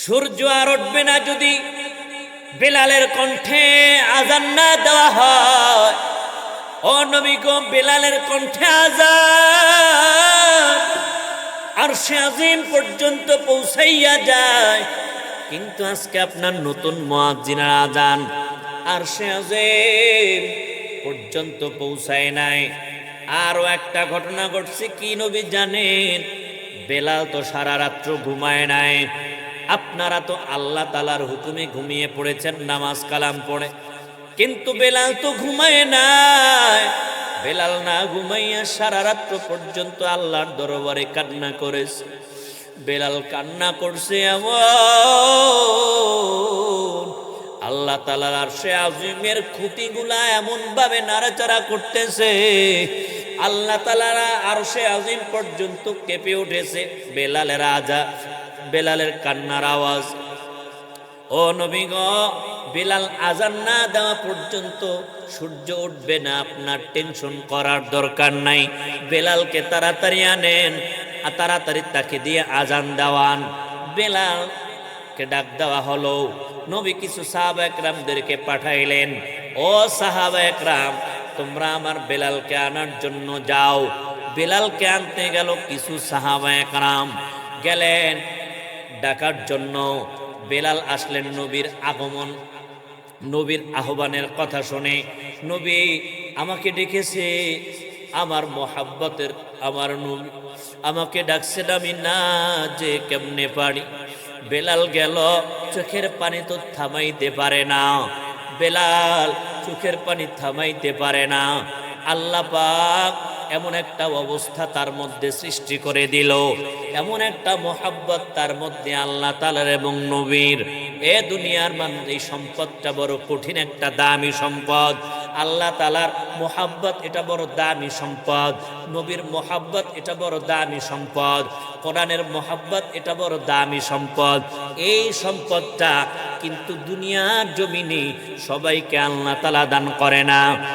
সূর্য আর উঠবে না যদি বেলালের কণ্ঠে আযান না দেওয়া হয়। ও নবী গো, বেলালের কণ্ঠে আযান আরশে আজিম পর্যন্ত পৌঁছাইয়া যায়, কিন্তু আজকে আপনার নতুন মুয়াজ্জিনের আযান আরশে আজিম পর্যন্ত পৌঁছায় নাই। আরো একটা ঘটনা ঘটছে, কি নবী জানেন? বেলাল তো সারা রাত্র ঘুমায় নাই। আপনারা তো আল্লাহ তাআলার হুকুমে ঘুমিয়ে পড়েছেন নামাজ কালাম পড়ে, কিন্তু বেলাল তো ঘুমায় নাই। বেলাল না ঘুমাইয়া সারা রাত্র পর্যন্ত আল্লাহর দরবারে কান্না করেছে। বেলাল কান্না করছে এমন, আল্লাহ তাআলার আরশে আজিমের খুঁটিগুলা এমন ভাবে নাড়াচাড়া করতেছে, আল্লাহ তাআলার আরশে আজিম পর্যন্ত কেঁপে উঠেছে বেলালের আজান, বেলালের কান্নার আওয়াজ। ও নবী গো, বেলাল আজান না দেওয়া পর্যন্ত সূর্য উঠবে না, আপনার টেনশন করার দরকার নাই। বেলালকে তাড়াতাড়ি আনেন, আর তাড়াতাড়ি তাকে দিয়ে আজান দেওয়ান। বেলালকে ডাক দেওয়া হলো। নবী কিছু সাহাবা একরামদেরকে পাঠাইলেন, ও সাহাবা একরাম, তোমরা আমার বেলালকে আনার জন্য যাও। বেলালকে আনতে গেল কিছু সাহাবা একরাম, গেলেন ডাকার জন্য। বেলাল আসলেন নবীর আগমন, নবীর আহ্বানের কথা শুনে। নবী আমাকে ডেকেছে, আমার মোহাব্বতের আমার নবী আমাকে ডাকছেন, আমি না যে কেমনে পারি। বেলাল গেল, চোখের পানি তো থামাইতে পারে না। বেলাল চোখের পানি থামাইতে পারে না। আল্লাহ পাক এমন একটা অবস্থা তার মধ্যে সৃষ্টি করে দিল, এমন একটা মোহাব্বত তার মধ্যে আল্লাহ তাআলার এবং নবীর। এ দুনিয়ার মানুষ, এই সম্পদটা বড় কঠিন একটা দামি সম্পদ। আল্লাহ তাআলার মোহাব্বত এটা বড় দামি সম্পদ, নবীর মোহাব্বত এটা বড় দামি সম্পদ, কোরআনের মোহাব্বত এটা বড় দামি সম্পদ। এই সম্পদটা কিন্তু দুনিয়ার জমিনে সবাইকে আল্লাহ তাআলা দান করে না।